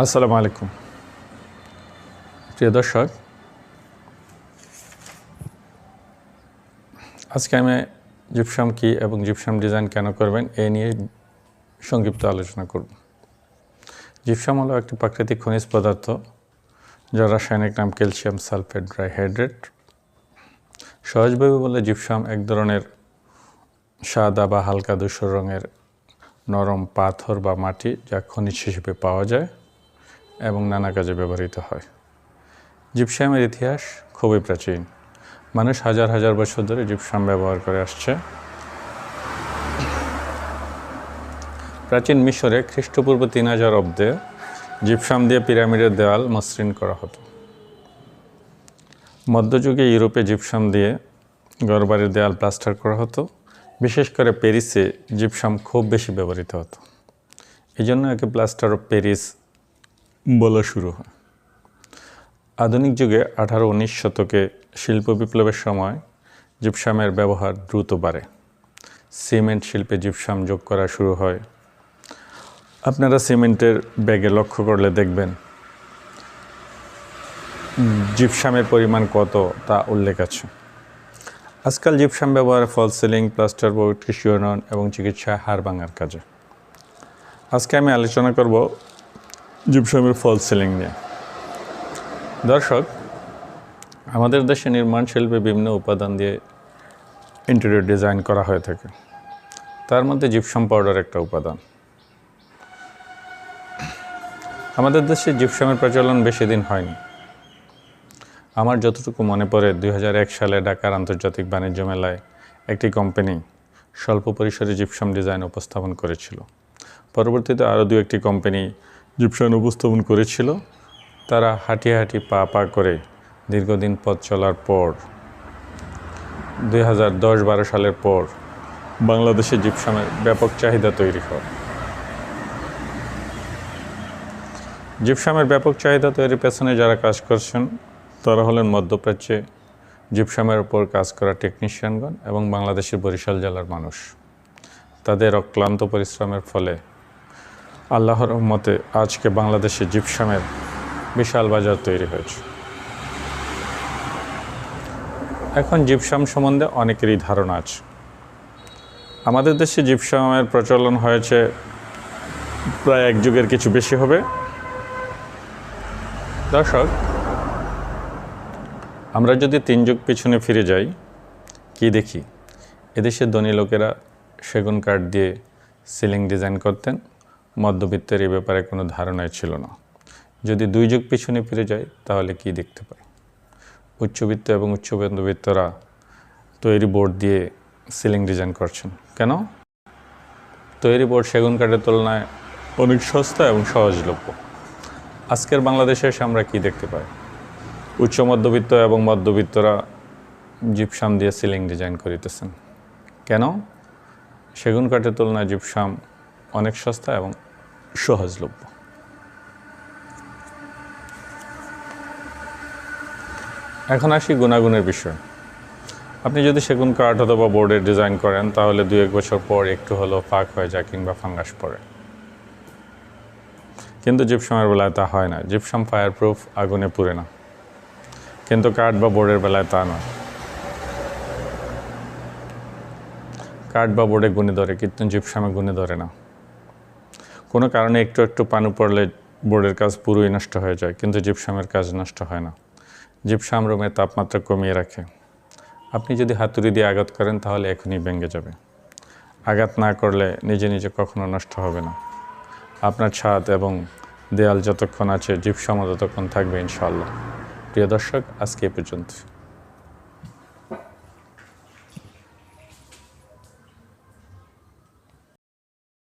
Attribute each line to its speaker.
Speaker 1: আসসালামু আলাইকুম প্রিয় দর্শক, আজকে আমি জিপসাম কি এবং জিপসাম ডিজাইন কেন করবেন এই নিয়ে সংক্ষিপ্ত আলোচনা করব। জিপসাম হলো একটি প্রাকৃতিক খনিজ পদার্থ যার রাসায়নিক নাম ক্যালসিয়াম সালফেট ট্রাইহাইড্রেট। সহজভাবে বললে জিপসাম এক ধরনের সাদা বা হালকা ধূসর রঙের নরম পাথর বা মাটি যা খনিজ হিসেবে পাওয়া যায় এবং নানা কাজে ব্যবহৃত হয়। জিপসামের ইতিহাস খুবই প্রাচীন। মানুষ হাজার হাজার বছর ধরে জিপসাম ব্যবহার করে আসছে। প্রাচীন মিশরে খ্রিস্টপূর্ব 3000 অব্দে জিপসাম দিয়ে পিরামিডের দেওয়াল মসৃণ করা হতো। মধ্যযুগে ইউরোপে জিপসাম দিয়ে ঘরবাড়ির দেওয়াল প্লাস্টার করা হতো। বিশেষ করে প্যারিসে জিপসাম খুব বেশি ব্যবহৃত হতো। এই জন্য একে প্লাস্টার অফ প্যারিস বলা শুরু হয়। আধুনিক যুগে 18-19 শতকে শিল্প বিপ্লবের সময় জিপসামের ব্যবহার দ্রুত বাড়ে। সিমেন্ট শিল্পে জিপসাম যোগ করা শুরু হয়। আপনারা সিমেন্টের ব্যাগে লক্ষ্য করলে দেখবেন জিপসামের পরিমাণ কত তা উল্লেখ আছে। আজকাল জিপসাম ব্যবহার ফল সিলিং, প্লাস্টার বোর্ড, কৃষি উন্নয়ন এবং চিকিৎসা হাড় ভাঙার কাজে। আজকে আমি আলোচনা করব জিপসামের ফল সিলিং নিয়ে। দর্শক, আমাদের দেশে নির্মাণ শিল্পে বিভিন্ন উপাদান দিয়ে ইন্টেরিয়র ডিজাইন করা হয়ে থাকে। তার মধ্যে জিপসাম পাউডার একটা উপাদান। আমাদের দেশে জিপসামের প্রচলন বেশি দিন হয়নি। আমার যতটুকু মনে পড়ে 2001 সালে ঢাকার আন্তর্জাতিক বাণিজ্য মেলায় একটি কোম্পানি স্বল্প পরিসরে জিপসাম ডিজাইন উপস্থাপন করেছিল। পরবর্তীতে আরও 2-1টি কোম্পানি জিপসাম উপস্থাপন করেছিল। তারা হাঁটি পা করে দীর্ঘদিন পথ চলার পর 2010-12 সালের পর বাংলাদেশে জিপসামের ব্যাপক চাহিদা তৈরি হয়। জিপসামের ব্যাপক চাহিদা তৈরির পেছনে যারা কাজ করছেন তারা হলেন মধ্যপ্রাচ্যে জিপসামের উপর কাজ করা টেকনিশিয়ানগণ এবং বাংলাদেশের বরিশাল জেলার মানুষ। তাদের অক্লান্ত পরিশ্রমের ফলে আল্লাহর রহমতে আজকে বাংলাদেশে জিপসামের বিশাল বাজার তৈরি হয়েছে। এখন জিপসাম সম্বন্ধে অনেকেরই ধারণা আছে। আমাদের দেশে জিপসামের প্রচলন হয়েছে প্রায় 1 যুগের কিছু বেশি হবে। দর্শক, আমরা যদি 3 যুগ পিছনে ফিরে যাই, কি দেখি? এদেশের ধনী লোকেরা সেগুন কাঠ দিয়ে সিলিং ডিজাইন করতেন। মধ্যবিত্তের এই ব্যাপারে কোনো ধারণাই ছিল না। যদি 2 যুগ পিছনে ফিরে যাই তাহলে কি দেখতে পাই? উচ্চবিত্ত এবং উচ্চ মধ্যবিত্তরা তৈরি বোর্ড দিয়ে সিলিং ডিজাইন করছেন। কেন? তৈরি বোর্ড সেগুন কাঠের তুলনায় অনেক সস্তা এবং সহজলভ্য। আজকের বাংলাদেশে এসে আমরা কি দেখতে পাই? উচ্চ মধ্যবিত্ত এবং মধ্যবিত্তরা জিপসাম দিয়ে সিলিং ডিজাইন করিতেছেন। কেন? সেগুন কাঠের তুলনায় জিপসাম অনেক সস্তা এবং সহজলভ্য। এখন আসি গুণাগুণের বিষয়। আপনি যদি সেগুন কাঠ অথবা বোর্ডের ডিজাইন করেন তাহলে 2-1 বছর পর একটু হলেও ফাঁক হয়ে যায় কিংবা ফাঙ্গাস পড়ে। কিন্তু জিপসামের বেলায় তা হয় না। জিপসাম ফায়ার প্রুফ, আগুনে পুড়ে না। কিন্তু কাঠ বা বোর্ডের বেলায় তা নয়। কাঠ বা বোর্ডে গুণে ধরে, কিন্তু জিপসামে গুণে ধরে না। কোনো কারণে একটু পানি পড়লে বোর্ডের কাজ পুরোই নষ্ট হয়ে যায়, কিন্তু জিপসামের কাজ নষ্ট হয় না। জিপসাম রুমের তাপমাত্রা কমিয়ে রাখে। আপনি যদি হাতুড়ি দিয়ে আঘাত করেন তাহলে এখনই ভেঙে যাবে। আঘাত না করলে নিজে কখনো নষ্ট হবে না। আপনার ছাদ এবং দেয়াল যতক্ষণ আছে জিপসামও ততক্ষণ থাকবে ইনশাআল্লাহ। প্রিয় দর্শক, আজকে এ পর্যন্ত।